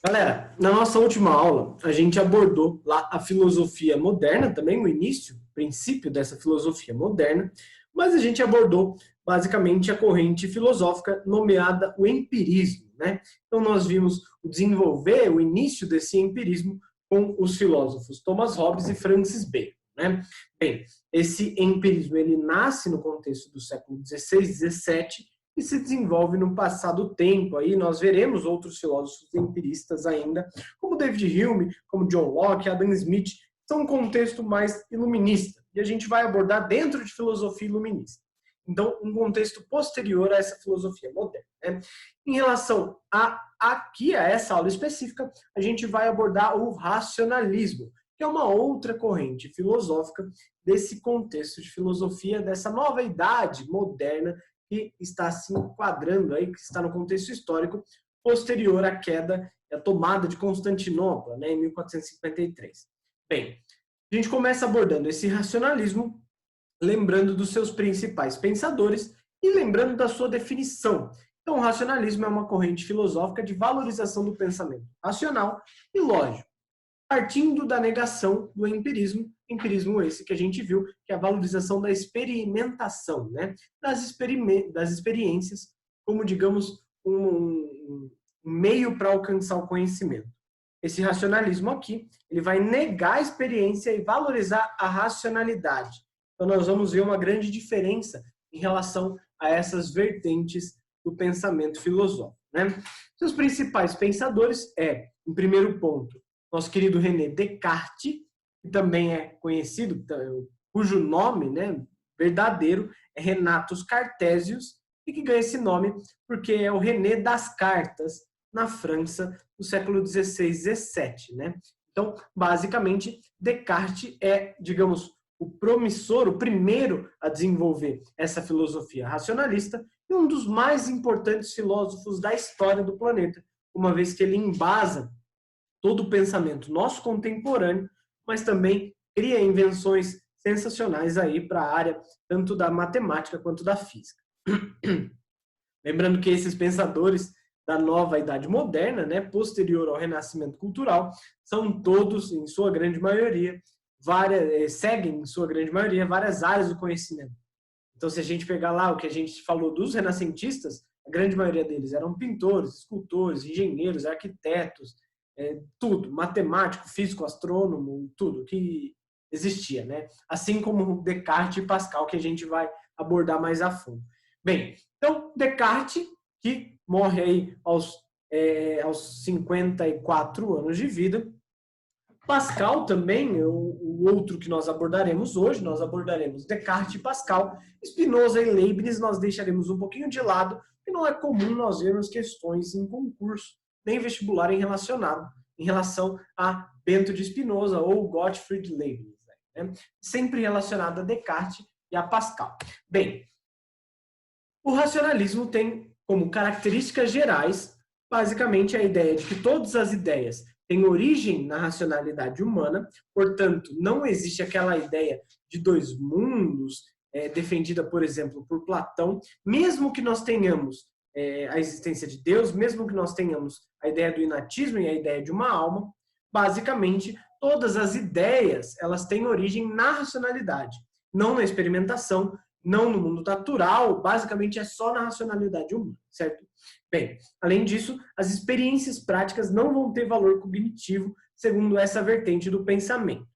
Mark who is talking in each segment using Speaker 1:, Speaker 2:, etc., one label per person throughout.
Speaker 1: Galera, na nossa última aula, a gente abordou lá a filosofia moderna, também o início, o princípio dessa filosofia moderna, mas a gente abordou basicamente a corrente filosófica nomeada o empirismo, né? Então nós vimos o desenvolver, o início desse empirismo com os filósofos Thomas Hobbes e Francis Bacon, né? Bem, esse empirismo ele nasce no contexto do século XVI, XVII e se desenvolve no passado tempo. Aí nós veremos outros filósofos empiristas ainda, como David Hume, como John Locke, Adam Smith, são um contexto mais iluminista. E a gente vai abordar dentro de filosofia iluminista. Então, um contexto posterior a essa filosofia moderna, né? Em relação aqui a essa aula específica, a gente vai abordar o racionalismo, que é uma outra corrente filosófica desse contexto de filosofia, dessa nova idade moderna que está se enquadrando aí, que está no contexto histórico posterior à queda e à tomada de Constantinopla, né, em 1453. Bem, a gente começa abordando esse racionalismo, lembrando dos seus principais pensadores e lembrando da sua definição. Então, o racionalismo é uma corrente filosófica de valorização do pensamento racional e lógico, partindo da negação do empirismo esse que a gente viu, que é a valorização da experimentação, né? das experiências, como, digamos, um meio para alcançar o conhecimento. Esse racionalismo aqui, ele vai negar a experiência e valorizar a racionalidade. Então, nós vamos ver uma grande diferença em relação a essas vertentes do pensamento filosófico, né? Seus principais pensadores em primeiro ponto, nosso querido René Descartes, que também é conhecido, cujo nome, né, verdadeiro é Renatus Cartesius, e que ganha esse nome porque é o René das Cartas, na França, no século XVI, XVII. Né? Então, basicamente, Descartes é, digamos, o promissor, o primeiro a desenvolver essa filosofia racionalista e um dos mais importantes filósofos da história do planeta, uma vez que ele embasa todo o pensamento nosso contemporâneo, mas também cria invenções sensacionais aí para a área tanto da matemática quanto da física. Lembrando que esses pensadores da nova idade moderna, né, posterior ao renascimento cultural, são todos, em sua grande maioria, seguem, em sua grande maioria, várias áreas do conhecimento. Então, se a gente pegar lá o que a gente falou dos renascentistas, a grande maioria deles eram pintores, escultores, engenheiros, arquitetos, tudo, matemático, físico, astrônomo, tudo que existia, né? Assim como Descartes e Pascal, que a gente vai abordar mais a fundo. Bem, então, Descartes, que morre aí aos 54 anos de vida. Pascal também, o outro que nós abordaremos hoje, nós abordaremos Descartes e Pascal. Spinoza e Leibniz nós deixaremos um pouquinho de lado, porque não é comum nós vermos questões em concurso, nem vestibular em relação a Bento de Spinoza ou Gottfried Leibniz, né? Sempre relacionado a Descartes e a Pascal. Bem, o racionalismo tem como características gerais, basicamente, a ideia de que todas as ideias têm origem na racionalidade humana, portanto, não existe aquela ideia de dois mundos, defendida, por exemplo, por Platão, mesmo que nós tenhamos a existência de Deus, mesmo que nós tenhamos a ideia do inatismo e a ideia de uma alma, basicamente, todas as ideias, elas têm origem na racionalidade, não na experimentação, não no mundo natural, basicamente é só na racionalidade humana, certo? Bem, além disso, as experiências práticas não vão ter valor cognitivo, segundo essa vertente do pensamento,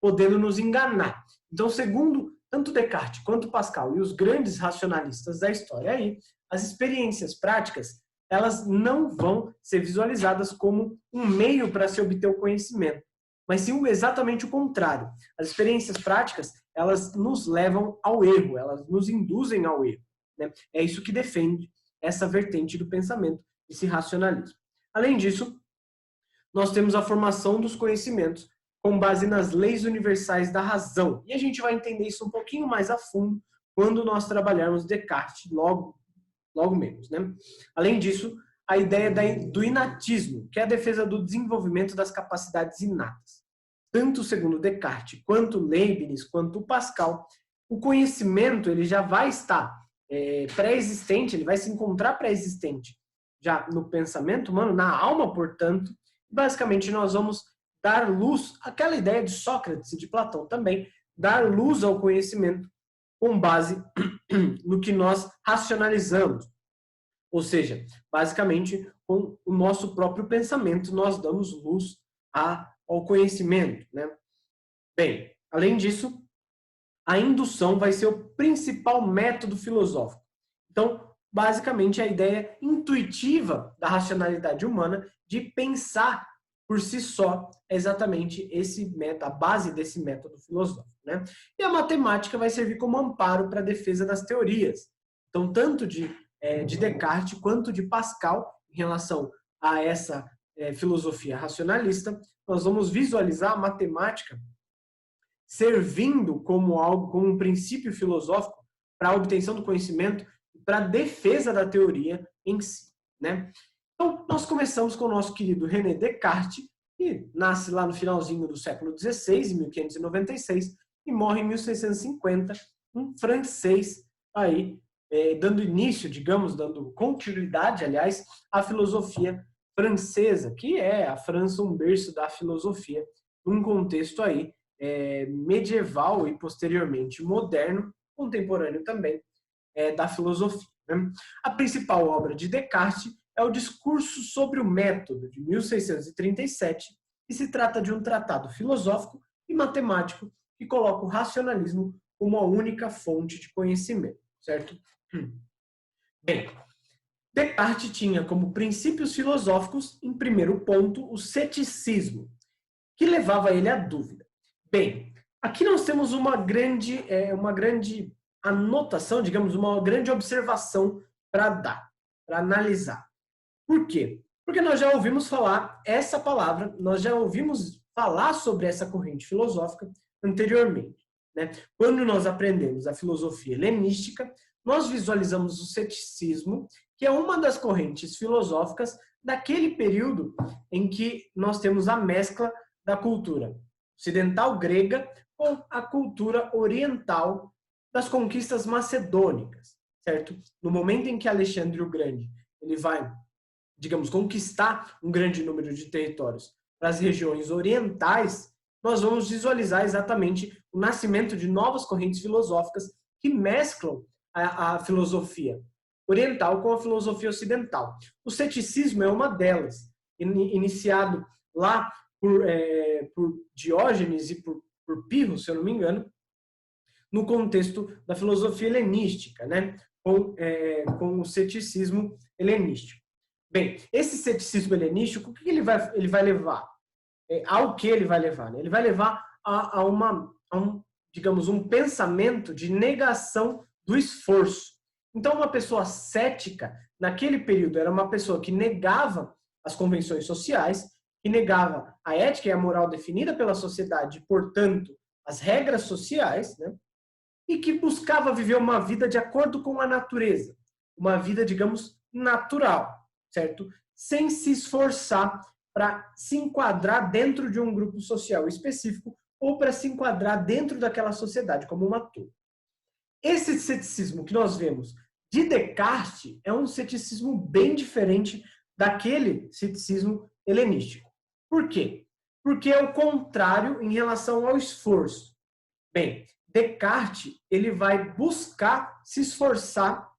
Speaker 1: podendo nos enganar. Então, segundo tanto Descartes quanto Pascal e os grandes racionalistas da história aí, as experiências práticas, elas não vão ser visualizadas como um meio para se obter o conhecimento, mas sim exatamente o contrário. As experiências práticas, elas nos levam ao erro, elas nos induzem ao erro, né? É isso que defende essa vertente do pensamento, esse racionalismo. Além disso, nós temos a formação dos conhecimentos com base nas leis universais da razão. E a gente vai entender isso um pouquinho mais a fundo quando nós trabalharmos Descartes logo menos, né? Além disso, a ideia do inatismo, que é a defesa do desenvolvimento das capacidades inatas. Tanto segundo Descartes, quanto Leibniz, quanto Pascal, o conhecimento ele já vai estar pré-existente, ele vai se encontrar pré-existente já no pensamento humano, na alma, portanto, Basicamente, nós vamos dar luz àquela ideia de Sócrates e de Platão também, dar luz ao conhecimento com base no que nós racionalizamos. Ou seja, basicamente, com o nosso próprio pensamento, nós damos luz ao conhecimento, né? Bem, além disso, a indução vai ser o principal método filosófico. Então, basicamente, a ideia intuitiva da racionalidade humana de pensar por si só é exatamente a base desse método filosófico, né? E a matemática vai servir como amparo para a defesa das teorias. Então, tanto de Descartes quanto de Pascal, em relação a essa filosofia racionalista, nós vamos visualizar a matemática servindo como algo, como um princípio filosófico para a obtenção do conhecimento e para a defesa da teoria em si, né? Então, nós começamos com o nosso querido René Descartes, que nasce lá no finalzinho do século XVI, em 1596, e morre em 1650, um francês aí, dando início, digamos, dando continuidade, aliás, à filosofia francesa, que é a França um berço da filosofia, num contexto aí medieval e posteriormente moderno, contemporâneo também, da filosofia, né? A principal obra de Descartes é o Discurso sobre o Método, de 1637, e se trata de um tratado filosófico e matemático que coloca o racionalismo como a única fonte de conhecimento, certo? Bem, Descartes tinha como princípios filosóficos, em primeiro ponto, o ceticismo, que levava ele à dúvida. Bem, aqui nós temos uma grande anotação, digamos, uma grande observação para dar, para analisar. Por quê? Porque nós já ouvimos falar essa palavra, nós já ouvimos falar sobre essa corrente filosófica anteriormente, né? Quando nós aprendemos a filosofia helenística, nós visualizamos o ceticismo, que é uma das correntes filosóficas daquele período em que nós temos a mescla da cultura ocidental grega com a cultura oriental das conquistas macedônicas, certo? No momento em que Alexandre o Grande ele vai, digamos, conquistar um grande número de territórios para as regiões orientais, nós vamos visualizar exatamente o nascimento de novas correntes filosóficas que mesclam a filosofia oriental com a filosofia ocidental. O ceticismo é uma delas, iniciado lá por Diógenes e por Pirro, se eu não me engano, no contexto da filosofia helenística, né? Com o ceticismo helenístico. Bem, esse ceticismo helenístico, o que ele vai levar? Ao que ele vai levar? Né? Ele vai levar a digamos, um pensamento de negação do esforço. Então, uma pessoa cética, naquele período, era uma pessoa que negava as convenções sociais, que negava a ética e a moral definida pela sociedade, portanto, as regras sociais, né? E que buscava viver uma vida de acordo com a natureza, uma vida, digamos, natural, certo? Sem se esforçar para se enquadrar dentro de um grupo social específico ou para se enquadrar dentro daquela sociedade como uma turma. Esse ceticismo que nós vemos de Descartes é um ceticismo bem diferente daquele ceticismo helenístico. Por quê? Porque é o contrário em relação ao esforço. Bem, Descartes ele vai buscar se esforçar,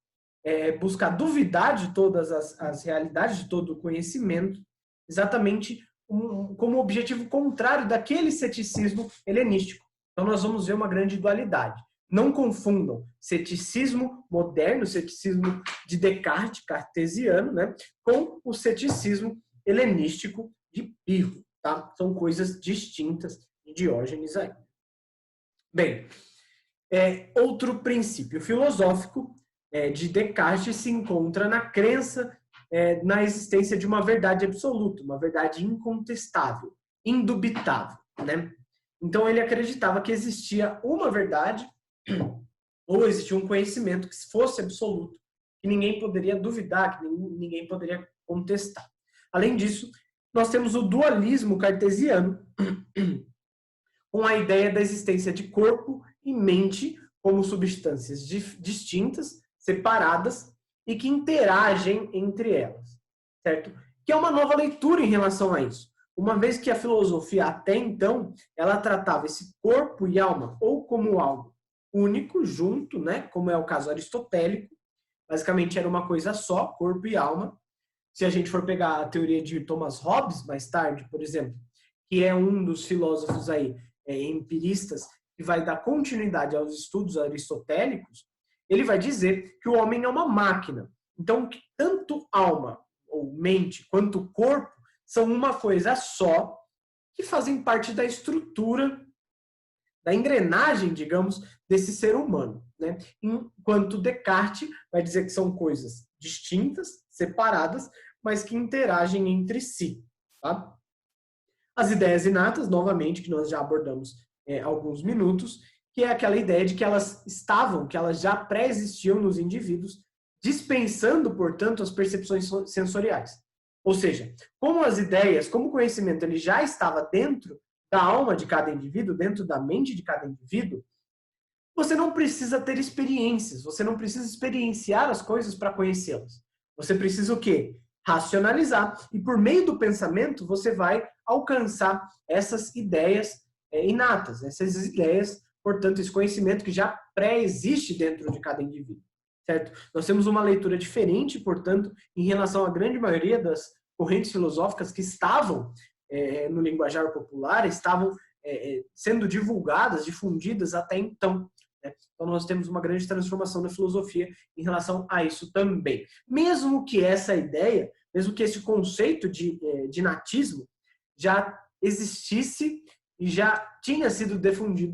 Speaker 1: buscar duvidar de todas as realidades, de todo o conhecimento, exatamente como objetivo contrário daquele ceticismo helenístico. Então nós vamos ver uma grande dualidade. Não confundam ceticismo moderno, ceticismo de Descartes, cartesiano, né, com o ceticismo helenístico de Pirro. Tá? São coisas distintas de Diógenes aí. Bem, outro princípio filosófico de Descartes se encontra na crença na existência de uma verdade absoluta, uma verdade incontestável, indubitável, né? Então ele acreditava que existia uma verdade ou existia um conhecimento que fosse absoluto, que ninguém poderia duvidar, que ninguém poderia contestar. Além disso, nós temos o dualismo cartesiano, com a ideia da existência de corpo e mente como substâncias distintas, separadas e que interagem entre elas, certo? Que é uma nova leitura em relação a isso. uma vez que a filosofia até então, ela tratava esse corpo e alma ou como algo único, junto, né, como é o caso aristotélico, basicamente era uma coisa só, corpo e alma. Se a gente for pegar a teoria de Thomas Hobbes, mais tarde, por exemplo, que é um dos filósofos aí, empiristas, que vai dar continuidade aos estudos aristotélicos, ele vai dizer que o homem é uma máquina. Então, que tanto alma ou mente quanto corpo são uma coisa só, que fazem parte da estrutura, da engrenagem, digamos, desse ser humano, né? Enquanto Descartes vai dizer que são coisas distintas, separadas, mas que interagem entre si, tá? As ideias inatas, novamente, que nós já abordamos há alguns minutos, que é aquela ideia de que elas estavam, que elas já pré-existiam nos indivíduos, dispensando, portanto, as percepções sensoriais. Ou seja, como as ideias, como o conhecimento ele já estava dentro da alma de cada indivíduo, dentro da mente de cada indivíduo, você não precisa ter experiências, você não precisa experienciar as coisas para conhecê-las. Você precisa o quê? Racionalizar. E por meio do pensamento, você vai alcançar essas ideias inatas, essas ideias, portanto, esse conhecimento que já pré-existe dentro de cada indivíduo. Certo? Nós temos uma leitura diferente, portanto, em relação à grande maioria das correntes filosóficas que estavam no linguajar popular, estavam sendo divulgadas, difundidas até então. Né? Então, nós temos uma grande transformação na filosofia em relação a isso também. Mesmo que essa ideia, mesmo que esse conceito de natismo já existisse e já tinha sido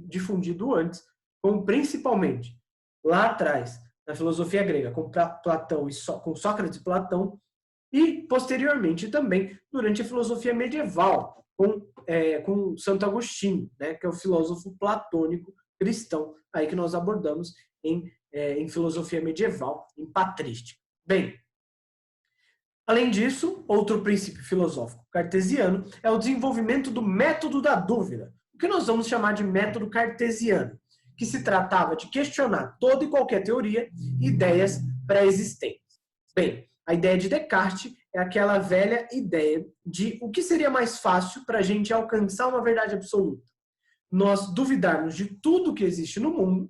Speaker 1: difundido antes, como principalmente lá atrás, na filosofia grega, com Platão com Sócrates e Platão, e posteriormente também durante a filosofia medieval, com Santo Agostinho, né, que é o filósofo platônico cristão, aí que nós abordamos em filosofia medieval, em patrística. Bem, além disso, outro princípio filosófico cartesiano é o desenvolvimento do método da dúvida, o que nós vamos chamar de método cartesiano, que se tratava de questionar toda e qualquer teoria e ideias pré-existentes. Bem, a ideia de Descartes é aquela velha ideia de o que seria mais fácil para a gente alcançar uma verdade absoluta. Nós duvidarmos de tudo que existe no mundo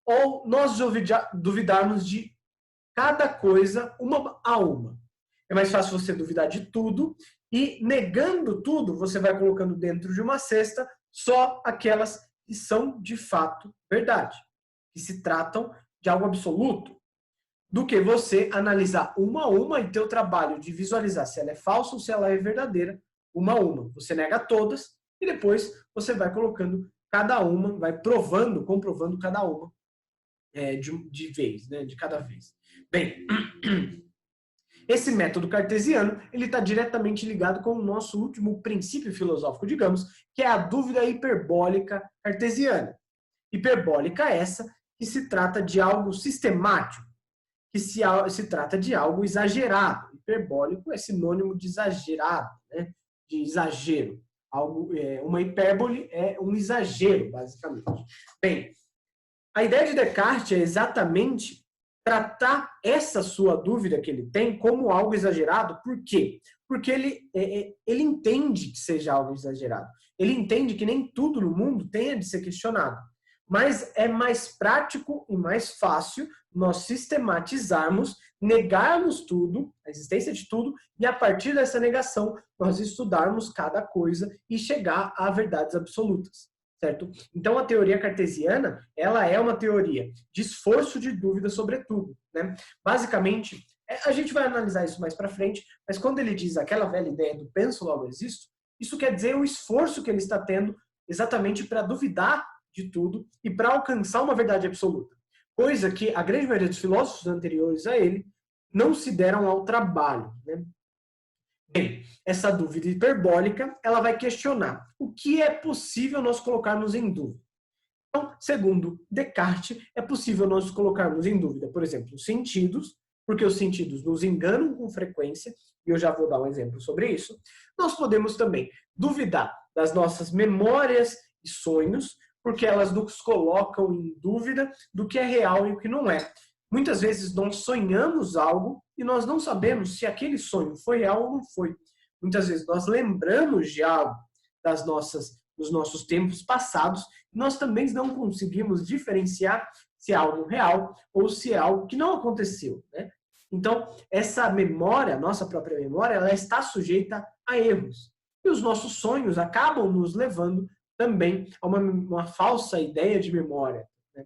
Speaker 1: ou nós duvidarmos de cada coisa uma a uma. É mais fácil você duvidar de tudo e, negando tudo, você vai colocando dentro de uma cesta só aquelas que são, de fato, verdade, que se tratam de algo absoluto, do que você analisar uma a uma e ter o trabalho de visualizar se ela é falsa ou se ela é verdadeira, uma a uma. Você nega todas e depois você vai colocando cada uma, vai comprovando cada uma de vez, né, de cada vez. Bem, esse método cartesiano, ele está diretamente ligado com o nosso último princípio filosófico, digamos, que é a dúvida hiperbólica cartesiana. Hiperbólica essa que se trata de algo sistemático, que se trata de algo exagerado. Hiperbólico é sinônimo de exagerado, né? De exagero. Uma hipérbole é um exagero, basicamente. Bem, a ideia de Descartes é exatamente tratar essa sua dúvida que ele tem como algo exagerado. Por quê? Porque ele entende que seja algo exagerado. Ele entende que nem tudo no mundo tenha de ser questionado. Mas é mais prático e mais fácil nós sistematizarmos, negarmos tudo, a existência de tudo, e a partir dessa negação nós estudarmos cada coisa e chegar a verdades absolutas. Certo? Então, a teoria cartesiana, ela é uma teoria de esforço de dúvida sobre tudo, né? Basicamente, a gente vai analisar isso mais para frente, mas quando ele diz aquela velha ideia do penso, logo existo, isso quer dizer o esforço que ele está tendo exatamente para duvidar de tudo e para alcançar uma verdade absoluta. Coisa que a grande maioria dos filósofos anteriores a ele não se deram ao trabalho, né? Bem, essa dúvida hiperbólica, ela vai questionar o que é possível nós colocarmos em dúvida. Então, segundo Descartes, é possível nós colocarmos em dúvida, por exemplo, os sentidos, porque os sentidos nos enganam com frequência, e eu já vou dar um exemplo sobre isso. Nós podemos também duvidar das nossas memórias e sonhos, porque elas nos colocam em dúvida do que é real e o que não é. Muitas vezes nós sonhamos algo e nós não sabemos se aquele sonho foi real ou não foi. Muitas vezes nós lembramos de algo dos nossos tempos passados, e nós também não conseguimos diferenciar se é algo real ou se é algo que não aconteceu, né? Então, essa memória, nossa própria memória, ela está sujeita a erros. E os nossos sonhos acabam nos levando também a uma falsa ideia de memória, né?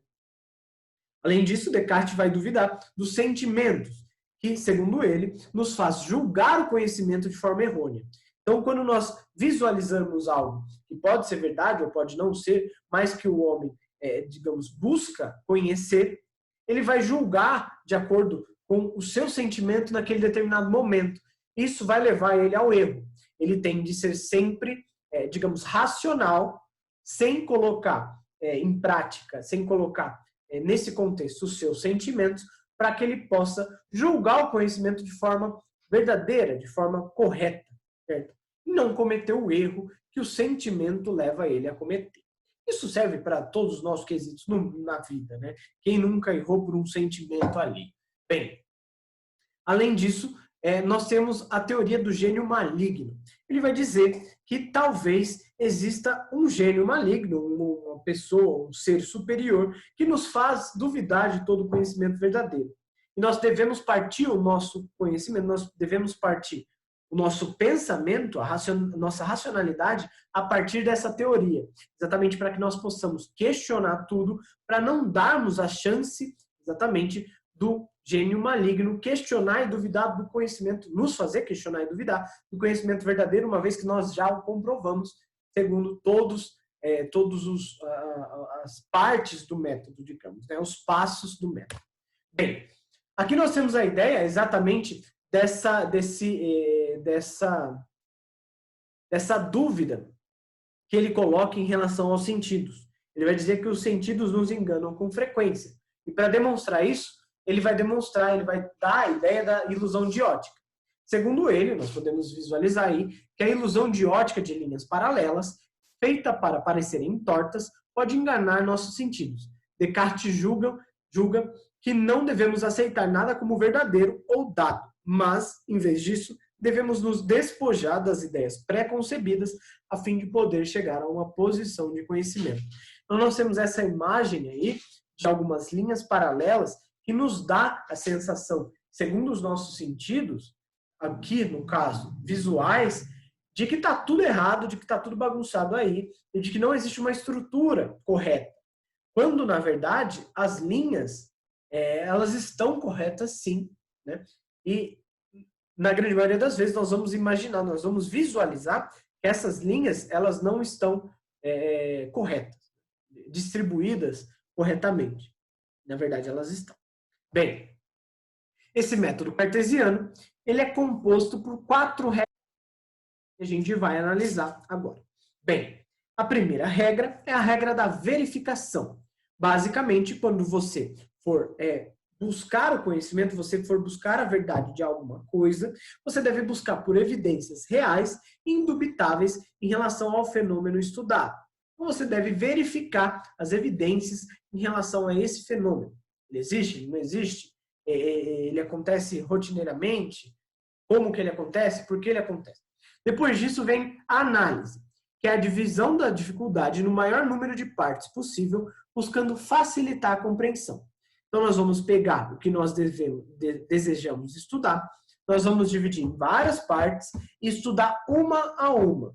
Speaker 1: Além disso, Descartes vai duvidar dos sentimentos, que, segundo ele, nos faz julgar o conhecimento de forma errônea. Então, quando nós visualizamos algo que pode ser verdade ou pode não ser, mas que o homem, digamos, busca conhecer, ele vai julgar de acordo com o seu sentimento naquele determinado momento. Isso vai levar ele ao erro. Ele tem de ser sempre, digamos, racional, sem colocar em prática, sem colocar nesse contexto os seus sentimentos, para que ele possa julgar o conhecimento de forma verdadeira, de forma correta, certo? E não cometer o erro que o sentimento leva ele a cometer. Isso serve para todos os nossos quesitos na vida, né? Quem nunca errou por um sentimento ali? Bem, além disso, nós temos a teoria do gênio maligno. Ele vai dizer que talvez exista um gênio maligno, uma pessoa, um ser superior, que nos faz duvidar de todo o conhecimento verdadeiro. E nós devemos partir o nosso conhecimento, nós devemos partir o nosso pensamento, nossa racionalidade, a partir dessa teoria. Exatamente para que nós possamos questionar tudo, para não darmos a chance, exatamente, do gênio maligno questionar e duvidar do conhecimento, nos fazer questionar e duvidar do conhecimento verdadeiro, uma vez que nós já o comprovamos, segundo todas as partes do método, digamos, né, os passos do método. Bem, aqui nós temos a ideia exatamente dessa dúvida que ele coloca em relação aos sentidos. Ele vai dizer que os sentidos nos enganam com frequência. E para demonstrar isso, ele vai dar a ideia da ilusão de ótica. Segundo ele, nós podemos visualizar aí que a ilusão de ótica de linhas paralelas, feita para parecerem tortas, pode enganar nossos sentidos. Descartes julga que não devemos aceitar nada como verdadeiro ou dado, mas, em vez disso, devemos nos despojar das ideias pré-concebidas a fim de poder chegar a uma posição de conhecimento. Então, nós temos essa imagem aí de algumas linhas paralelas que nos dá a sensação, segundo os nossos sentidos, aqui no caso visuais, de que está tudo errado, de que está tudo bagunçado aí, e de que não existe uma estrutura correta. Quando, na verdade, as linhas, elas estão corretas sim, né? E, na grande maioria das vezes, nós vamos imaginar, nós vamos visualizar que essas linhas, elas não estão corretas, distribuídas corretamente. Na verdade, elas estão. Bem, esse método cartesiano, ele é composto por 4 regras que a gente vai analisar agora. Bem, a primeira regra é a regra da verificação. Basicamente, quando você for buscar o conhecimento, você for buscar a verdade de alguma coisa, você deve buscar por evidências reais e indubitáveis em relação ao fenômeno estudado. Então, você deve verificar as evidências em relação a esse fenômeno. Ele existe? Ele não existe? Ele acontece rotineiramente? Como que ele acontece? Por que ele acontece? Depois disso vem a análise, que é a divisão da dificuldade no maior número de partes possível, buscando facilitar a compreensão. Então, nós vamos pegar o que nós desejamos estudar, nós vamos dividir em várias partes e estudar uma a uma.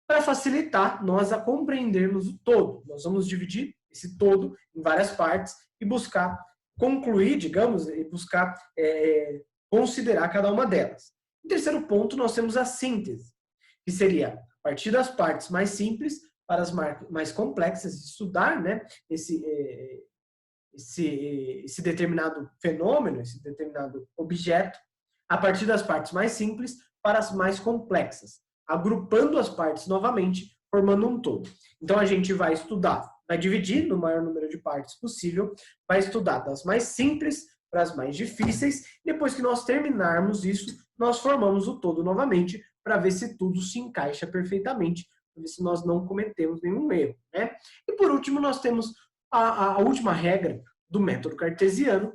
Speaker 1: Para facilitar nós a compreendermos o todo, nós vamos dividir esse todo em várias partes e buscar concluir, digamos, e buscar considerar cada uma delas. Em terceiro ponto, nós temos a síntese, que seria a partir das partes mais simples para as mais complexas, estudar, né, esse determinado fenômeno, esse determinado objeto, a partir das partes mais simples para as mais complexas, agrupando as partes novamente, formando um todo. Então, a gente vai estudar, vai dividir no maior número de partes possível, vai estudar das mais simples para as mais difíceis, depois que nós terminarmos isso, nós formamos o todo novamente, para ver se tudo se encaixa perfeitamente, para ver se nós não cometemos nenhum erro, né? E por último, nós temos a última regra do método cartesiano,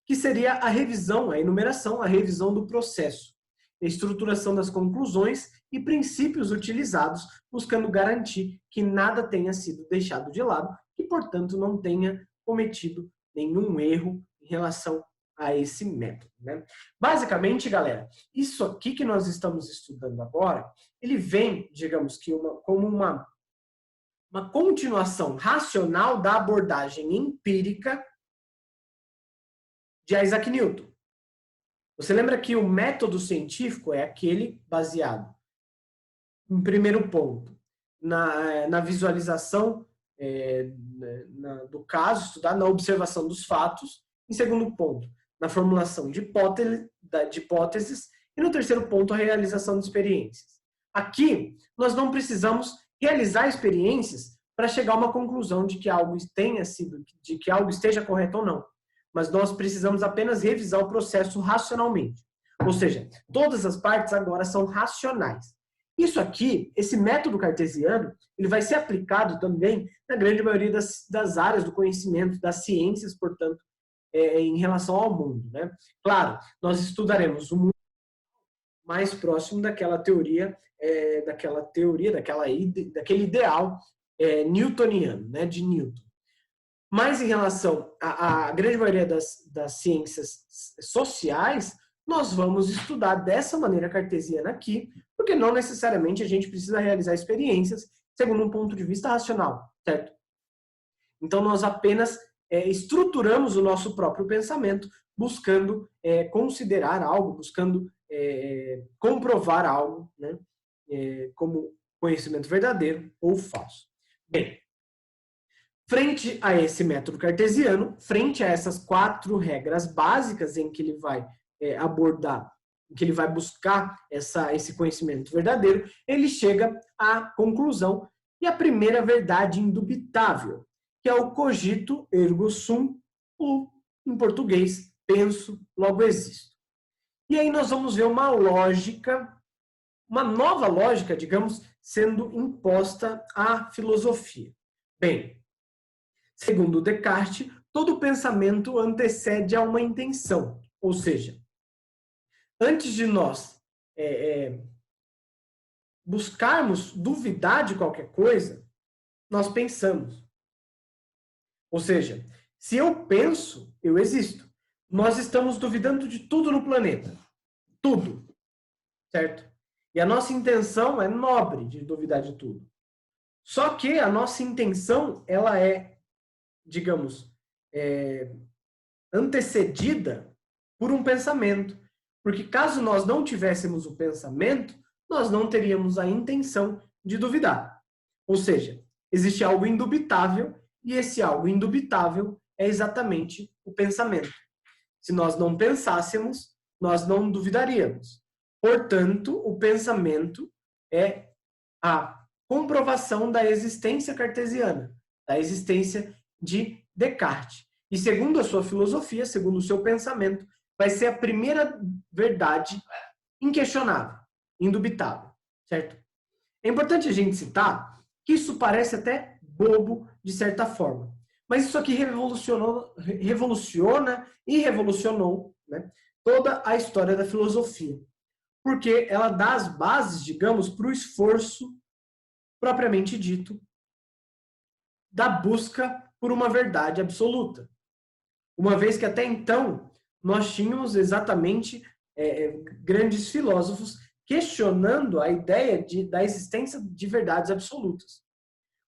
Speaker 1: que seria a revisão, a enumeração, a revisão do processo. estruturação das conclusões e princípios utilizados, buscando garantir que nada tenha sido deixado de lado e, portanto, não tenha cometido nenhum erro em relação a esse método, né? Basicamente, galera, isso aqui que nós estamos estudando agora, ele vem, digamos que como uma continuação racional da abordagem empírica de Isaac Newton. Você lembra que o método científico é aquele baseado, em primeiro ponto, na visualização do caso, estudar na observação dos fatos, em segundo ponto, na formulação de hipóteses, e no terceiro ponto, a realização de experiências. Aqui, nós não precisamos realizar experiências para chegar a uma conclusão de que algo esteja correto ou não. Mas nós precisamos apenas revisar o processo racionalmente. Ou seja, todas as partes agora são racionais. Isso aqui, esse método cartesiano, ele vai ser aplicado também na grande maioria das áreas do conhecimento, das ciências, portanto, em relação ao mundo, né? Claro, nós estudaremos o mundo mais próximo daquela teoria, daquele ideal newtoniano, né, de Newton. Mas em relação à grande maioria das ciências sociais, nós vamos estudar dessa maneira cartesiana aqui, porque não necessariamente a gente precisa realizar experiências segundo um ponto de vista racional, certo? Então nós apenas estruturamos o nosso próprio pensamento, buscando considerar algo, buscando comprovar algo, né, como conhecimento verdadeiro ou falso. Bem, frente a esse método cartesiano, frente a essas 4 regras básicas em que ele vai abordar, em que ele vai buscar esse conhecimento verdadeiro, ele chega à conclusão e à primeira verdade indubitável, que é o cogito ergo sum, ou, em português, penso, logo existo. E aí nós vamos ver uma nova lógica, digamos, sendo imposta à filosofia. Bem, segundo Descartes, todo pensamento antecede a uma intenção. Ou seja, antes de nós buscarmos duvidar de qualquer coisa, nós pensamos. Ou seja, se eu penso, eu existo. Nós estamos duvidando de tudo no planeta. Tudo. Certo? E a nossa intenção é nobre de duvidar de tudo. Só que a nossa intenção, ela digamos, antecedida por um pensamento. Porque caso nós não tivéssemos o pensamento, nós não teríamos a intenção de duvidar. Ou seja, existe algo indubitável e esse algo indubitável é exatamente o pensamento. Se nós não pensássemos, nós não duvidaríamos. Portanto, o pensamento é a comprovação da existência cartesiana, da existência de Descartes. E segundo a sua filosofia, segundo o seu pensamento, vai ser a primeira verdade inquestionável, indubitável, certo? É importante a gente citar que isso parece até bobo de certa forma, mas isso aqui revoluciona e revolucionou, né, toda a história da filosofia, porque ela dá as bases, digamos, para o esforço propriamente dito da busca por uma verdade absoluta. Uma vez que até então nós tínhamos exatamente grandes filósofos questionando a ideia da existência de verdades absolutas.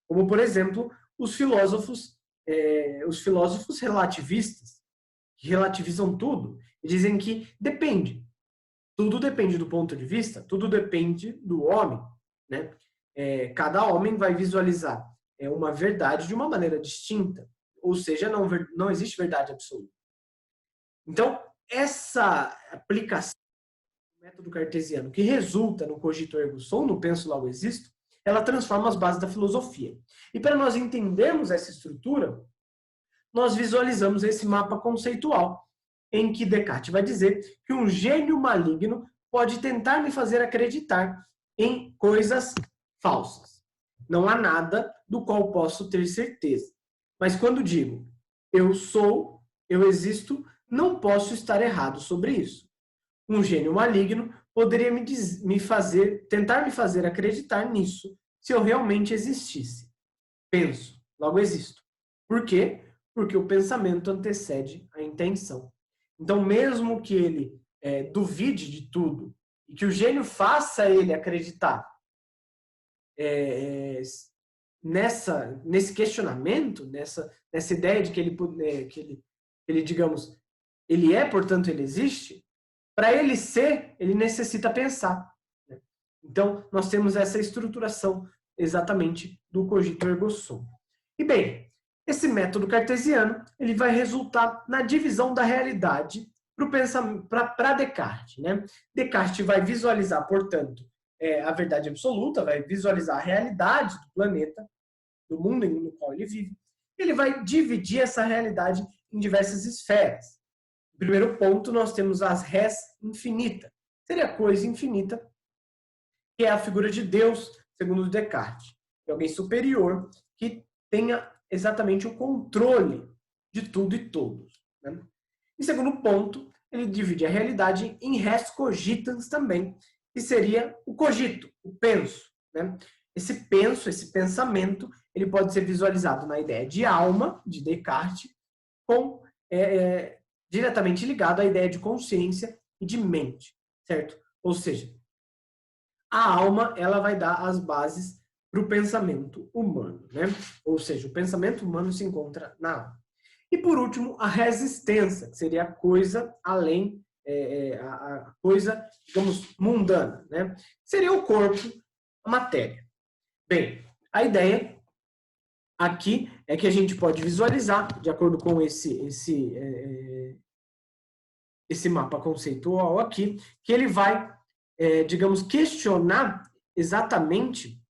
Speaker 1: Como, por exemplo, os filósofos relativistas, que relativizam tudo e dizem que depende. Tudo depende do ponto de vista, tudo depende do homem, né? Cada homem vai visualizar uma verdade de uma maneira distinta, ou seja, não existe verdade absoluta. Então, essa aplicação do método cartesiano, que resulta no cogito ergo sum, no penso logo existo, ela transforma as bases da filosofia. E para nós entendermos essa estrutura, nós visualizamos esse mapa conceitual, em que Descartes vai dizer que um gênio maligno pode tentar me fazer acreditar em coisas falsas. Não há nada do qual posso ter certeza. Mas quando digo eu sou, eu existo, não posso estar errado sobre isso. Um gênio maligno poderia tentar me fazer acreditar nisso se eu realmente existisse? Penso, logo existo. Por quê? Porque o pensamento antecede a intenção. Então, mesmo que ele duvide de tudo e que o gênio faça ele acreditar nesse questionamento, nessa ideia de que ele, digamos, ele é, portanto, ele existe, para ele ser, ele necessita pensar. Né? Então, nós temos essa estruturação exatamente do cogito ergo sum. E bem, esse método cartesiano ele vai resultar na divisão da realidade para Descartes. Né? Descartes vai visualizar, portanto, a verdade absoluta, vai visualizar a realidade do planeta, do mundo no qual ele vive. Ele vai dividir essa realidade em diversas esferas. No primeiro ponto, nós temos as res infinita. Seria a coisa infinita, que é a figura de Deus, segundo Descartes. É alguém superior que tenha exatamente o controle de tudo e todos. Né? Em segundo ponto, ele divide a realidade em res cogitans também, que seria o cogito, o penso. Né? Esse pensamento, ele pode ser visualizado na ideia de alma, de Descartes, diretamente ligado à ideia de consciência e de mente, certo? Ou seja, a alma ela vai dar as bases para o pensamento humano, né? Ou seja, o pensamento humano se encontra na alma. E por último, a resistência, que seria a coisa além, a coisa, digamos, mundana, né? Seria o corpo, a matéria. Bem, a ideia aqui é que a gente pode visualizar, de acordo com esse mapa conceitual aqui, que ele vai, digamos, questionar exatamente...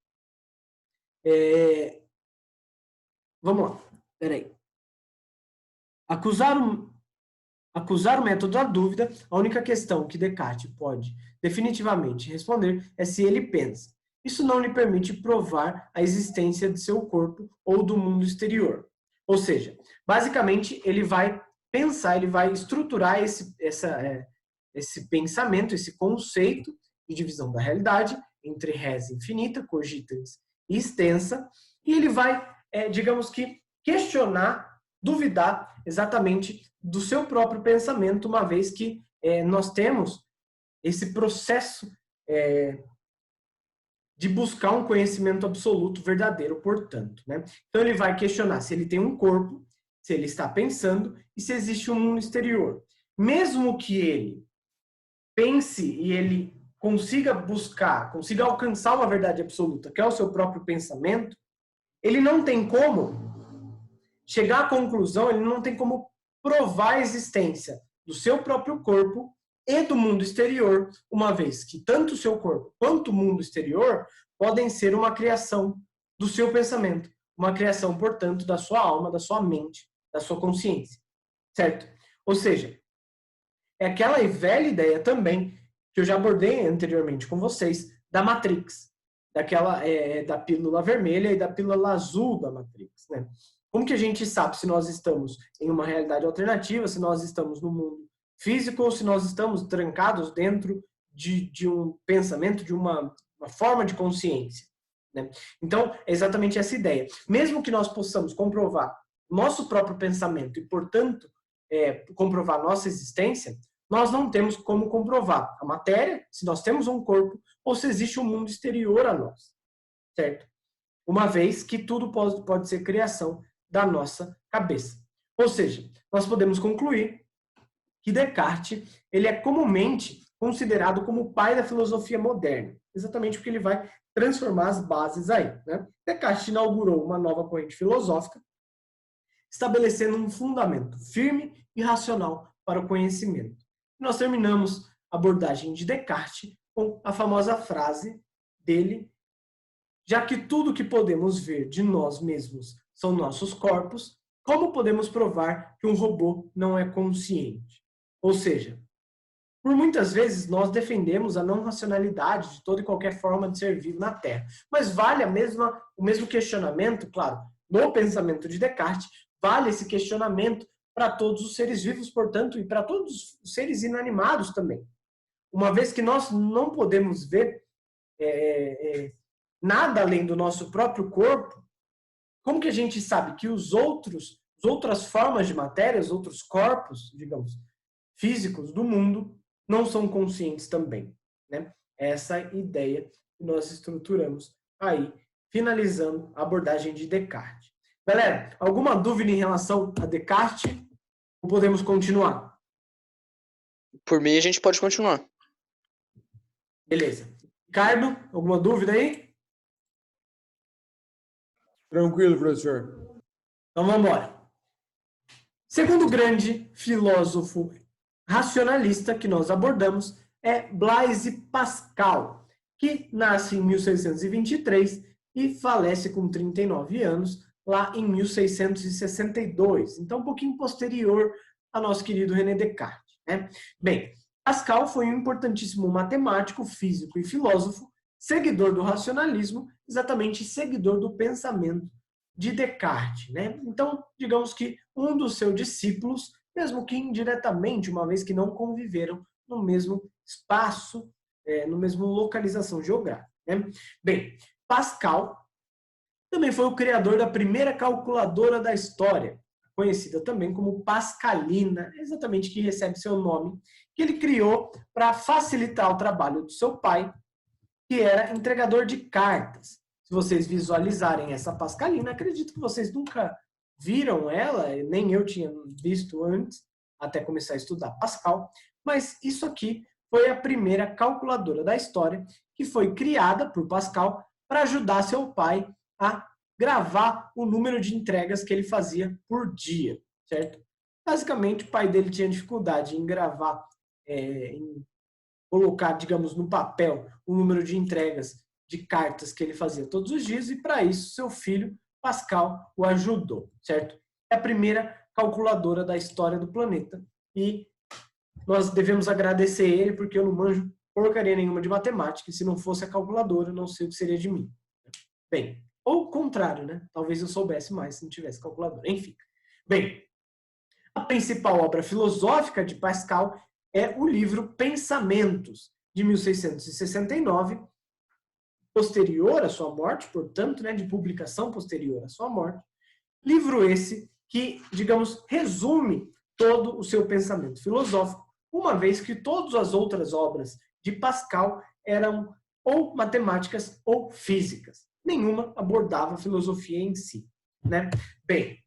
Speaker 1: vamos lá, peraí. Acusar o método da dúvida, a única questão que Descartes pode definitivamente responder é se ele pensa. Isso não lhe permite provar a existência de seu corpo ou do mundo exterior. Ou seja, basicamente, ele vai pensar, ele vai estruturar esse pensamento, esse conceito de divisão da realidade entre res infinita, cogitans e extensa, e ele vai, digamos que, questionar, duvidar exatamente do seu próprio pensamento, uma vez que nós temos esse processo de buscar um conhecimento absoluto, verdadeiro, portanto. Né? Então ele vai questionar se ele tem um corpo, se ele está pensando e se existe um mundo exterior. Mesmo que ele pense e ele consiga alcançar uma verdade absoluta, que é o seu próprio pensamento, ele não tem como chegar à conclusão, ele não tem como provar a existência do seu próprio corpo e do mundo exterior, uma vez que tanto o seu corpo quanto o mundo exterior podem ser uma criação do seu pensamento, uma criação, portanto, da sua alma, da sua mente, da sua consciência, certo? Ou seja, é aquela velha ideia também que eu já abordei anteriormente com vocês, da Matrix, da pílula vermelha e da pílula azul da Matrix, né? Como que a gente sabe se nós estamos em uma realidade alternativa, se nós estamos no mundo físico ou se nós estamos trancados dentro de um pensamento, de uma forma de consciência? Né? Então, é exatamente essa ideia. Mesmo que nós possamos comprovar nosso próprio pensamento e, portanto, comprovar nossa existência, nós não temos como comprovar a matéria, se nós temos um corpo, ou se existe um mundo exterior a nós, certo? Uma vez que tudo pode ser criação da nossa cabeça. Ou seja, nós podemos concluir que Descartes ele é comumente considerado como o pai da filosofia moderna, exatamente porque ele vai transformar as bases aí. Né? Descartes inaugurou uma nova corrente filosófica, estabelecendo um fundamento firme e racional para o conhecimento. Nós terminamos a abordagem de Descartes com a famosa frase dele: já que tudo que podemos ver de nós mesmos são nossos corpos, como podemos provar que um robô não é consciente? Ou seja, por muitas vezes nós defendemos a não racionalidade de toda e qualquer forma de ser vivo na Terra. Mas vale o mesmo questionamento, claro, no pensamento de Descartes, vale esse questionamento para todos os seres vivos, portanto, e para todos os seres inanimados também. uma vez que nós não podemos ver nada além do nosso próprio corpo, como que a gente sabe que as outras formas de matéria, os outros corpos, digamos, físicos do mundo, não são conscientes também, né? Essa ideia que nós estruturamos aí, finalizando a abordagem de Descartes. Galera, alguma dúvida em relação a Descartes? Ou podemos continuar?
Speaker 2: Por mim, a gente pode continuar.
Speaker 1: Beleza. Ricardo, alguma dúvida aí?
Speaker 3: Tranquilo, professor.
Speaker 1: Então vamos embora. Segundo grande filósofo racionalista que nós abordamos é Blaise Pascal, que nasce em 1623 e falece com 39 anos, lá em 1662. Então, um pouquinho posterior ao nosso querido René Descartes, né? Bem, Pascal foi um importantíssimo matemático, físico e filósofo, seguidor do racionalismo, exatamente seguidor do pensamento de Descartes, né? Então, digamos que um dos seus discípulos, mesmo que indiretamente, uma vez que não conviveram no mesmo espaço, no mesmo localização geográfica, né? Bem, Pascal também foi o criador da primeira calculadora da história, conhecida também como Pascalina, exatamente que recebe seu nome, que ele criou para facilitar o trabalho do seu pai, que era entregador de cartas. Se vocês visualizarem essa Pascalina, acredito que vocês nunca viram ela, nem eu tinha visto antes, até começar a estudar Pascal, mas isso aqui foi a primeira calculadora da história que foi criada por Pascal para ajudar seu pai a gravar o número de entregas que ele fazia por dia, certo? Basicamente, o pai dele tinha dificuldade em gravar, em colocar, digamos, no papel o número de entregas de cartas que ele fazia todos os dias, e para isso seu filho, Pascal, o ajudou, certo? É a primeira calculadora da história do planeta e nós devemos agradecer ele, porque eu não manjo porcaria nenhuma de matemática, e se não fosse a calculadora, eu não sei o que seria de mim. Bem, ou o contrário, né? Talvez eu soubesse mais se não tivesse calculadora. Enfim. Bem, a principal obra filosófica de Pascal é o livro Pensamentos, de 1669, posterior à sua morte, portanto, né, de publicação posterior à sua morte. Livro esse que, digamos, resume todo o seu pensamento filosófico, uma vez que todas as outras obras de Pascal eram ou matemáticas ou físicas. Nenhuma abordava a filosofia em si, né? Bem,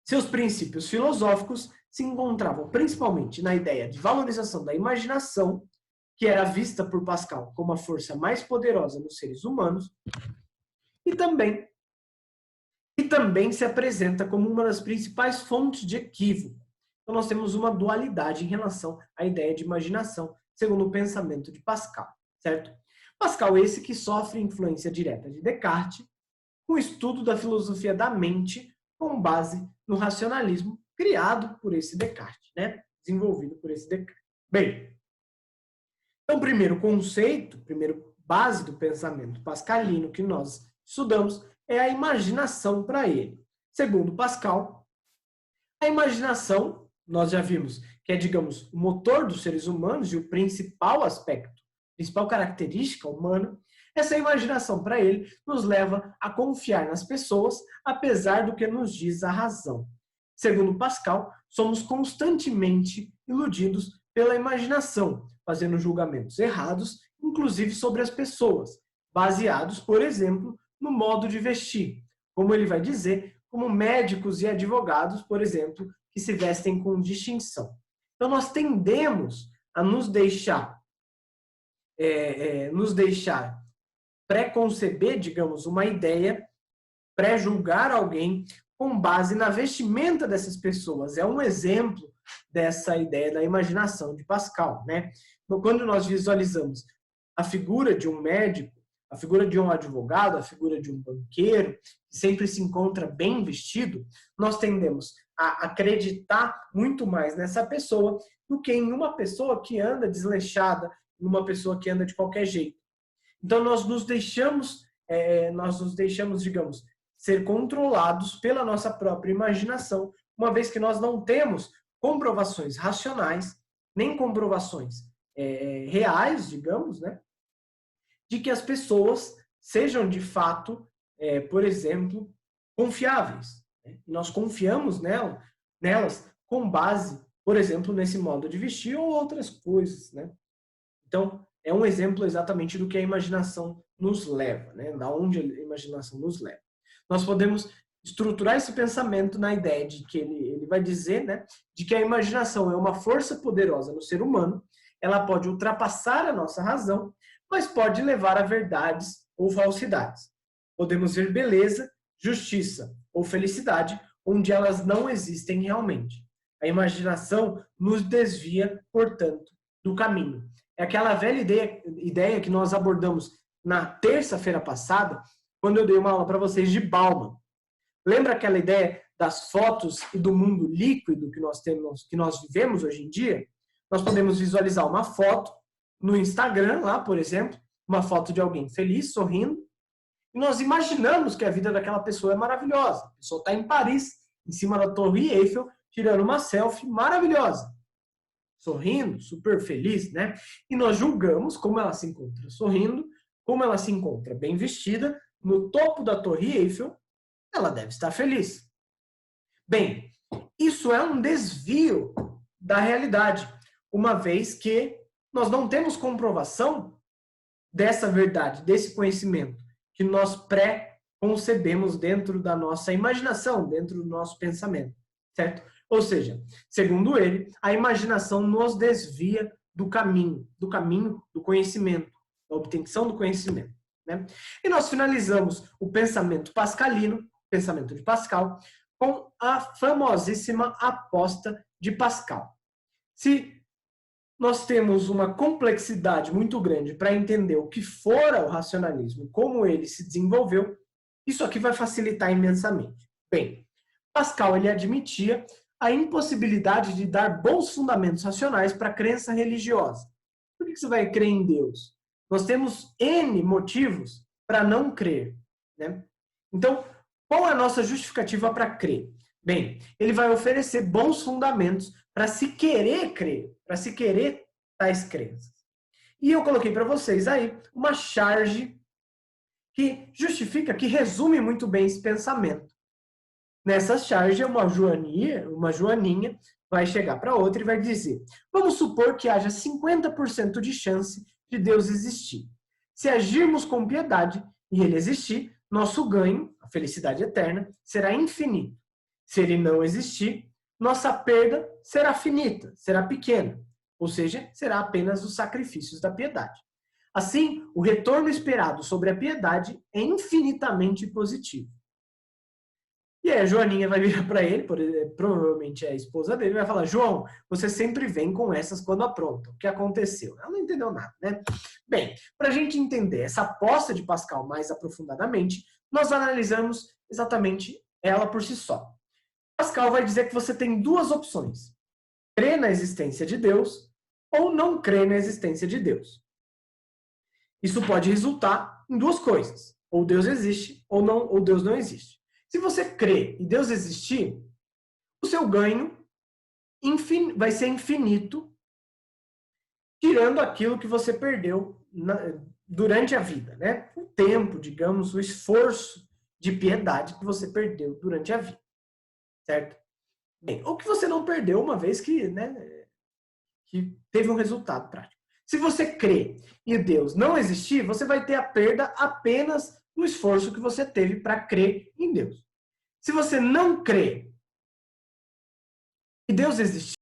Speaker 1: seus princípios filosóficos se encontravam principalmente na ideia de valorização da imaginação, que era vista por Pascal como a força mais poderosa nos seres humanos, e também se apresenta como uma das principais fontes de equívoco. Então nós temos uma dualidade em relação à ideia de imaginação, segundo o pensamento de Pascal, certo? Pascal esse que sofre influência direta de Descartes, com o estudo da filosofia da mente com base no racionalismo criado por esse Descartes, né? Desenvolvido por esse Descartes. Bem, então, primeiro conceito, primeiro base do pensamento pascalino que nós estudamos é a imaginação para ele. Segundo Pascal, a imaginação, nós já vimos que é, digamos, o motor dos seres humanos e o principal aspecto, principal característica humana. Essa imaginação para ele nos leva a confiar nas pessoas, apesar do que nos diz a razão. Segundo Pascal, somos constantemente iludidos pela imaginação, fazendo julgamentos errados, inclusive sobre as pessoas, baseados, por exemplo, no modo de vestir. Como ele vai dizer, como médicos e advogados, por exemplo, que se vestem com distinção. Então, nós tendemos a nos deixar pré-conceber, digamos, uma ideia, pré-julgar alguém com base na vestimenta dessas pessoas. É um exemplo dessa ideia da imaginação de Pascal, né? Então, quando nós visualizamos a figura de um médico, a figura de um advogado, a figura de um banqueiro, que sempre se encontra bem vestido, nós tendemos a acreditar muito mais nessa pessoa do que em uma pessoa que anda desleixada, em uma pessoa que anda de qualquer jeito. Então, nós nos deixamos, digamos, ser controlados pela nossa própria imaginação, uma vez que nós não temos comprovações racionais, nem comprovações reais, digamos, né? De que as pessoas sejam de fato, por exemplo, confiáveis. Né? E nós confiamos nelas com base, por exemplo, nesse modo de vestir ou outras coisas. Né? Então, é um exemplo exatamente do que a imaginação nos leva, né? Da onde a imaginação nos leva. Nós podemos estruturar esse pensamento na ideia de que ele vai dizer, né, de que a imaginação é uma força poderosa no ser humano, ela pode ultrapassar a nossa razão, mas pode levar a verdades ou falsidades. Podemos ver beleza, justiça ou felicidade onde elas não existem realmente. A imaginação nos desvia, portanto, do caminho. É aquela velha ideia que nós abordamos na terça-feira passada, quando eu dei uma aula para vocês de Bauman. Lembra aquela ideia das fotos e do mundo líquido que nós temos, que nós vivemos hoje em dia? Nós podemos visualizar uma foto no Instagram, lá, por exemplo, uma foto de alguém feliz, sorrindo, e nós imaginamos que a vida daquela pessoa é maravilhosa. A pessoa está em Paris, em cima da Torre Eiffel, tirando uma selfie maravilhosa. Sorrindo, super feliz, né? E nós julgamos como ela se encontra sorrindo, como ela se encontra bem vestida, no topo da Torre Eiffel, ela deve estar feliz. Bem, isso é um desvio da realidade, uma vez que nós não temos comprovação dessa verdade, desse conhecimento que nós pré-concebemos dentro da nossa imaginação, dentro do nosso pensamento, certo? Ou seja, segundo ele, a imaginação nos desvia do caminho do conhecimento, da obtenção do conhecimento. Né? E nós finalizamos o pensamento pascalino, pensamento de Pascal, com a famosíssima aposta de Pascal. Se nós temos uma complexidade muito grande para entender o que fora o racionalismo, como ele se desenvolveu, isso aqui vai facilitar imensamente. Bem, Pascal ele admitia a impossibilidade de dar bons fundamentos racionais para a crença religiosa. Por que você vai crer em Deus? Nós temos N motivos para não crer. Né? Então, qual é a nossa justificativa para crer? Bem, ele vai oferecer bons fundamentos para se querer crer, para se querer tais crenças. E eu coloquei para vocês aí uma charge que justifica, que resume muito bem esse pensamento. Nessa charge, uma joaninha vai chegar para outra e vai dizer: vamos supor que haja 50% de chance de Deus existir. Se agirmos com piedade e ele existir, nosso ganho, a felicidade eterna, será infinito. Se ele não existir, nossa perda será finita, será pequena, ou seja, será apenas os sacrifícios da piedade. Assim, o retorno esperado sobre a piedade é infinitamente positivo. E aí a Joaninha vai virar para ele, provavelmente é a esposa dele, vai falar: João, você sempre vem com essas quando apronta. O que aconteceu? Ela não entendeu nada, né? Bem, para a gente entender essa aposta de Pascal mais aprofundadamente, nós analisamos exatamente ela por si só. Pascal vai dizer que você tem duas opções: crer na existência de Deus ou não crer na existência de Deus. Isso pode resultar em duas coisas: ou Deus existe ou Deus não existe. Se você crê e Deus existir, o seu ganho vai ser infinito, tirando aquilo que você perdeu durante a vida, né? O tempo, digamos, o esforço de piedade que você perdeu durante a vida, certo? Bem, ou que você não perdeu uma vez que, né, que teve um resultado prático. Se você crê e Deus não existir, você vai ter a perda apenas no esforço que você teve para crer em Deus. Se você não crê e Deus existir,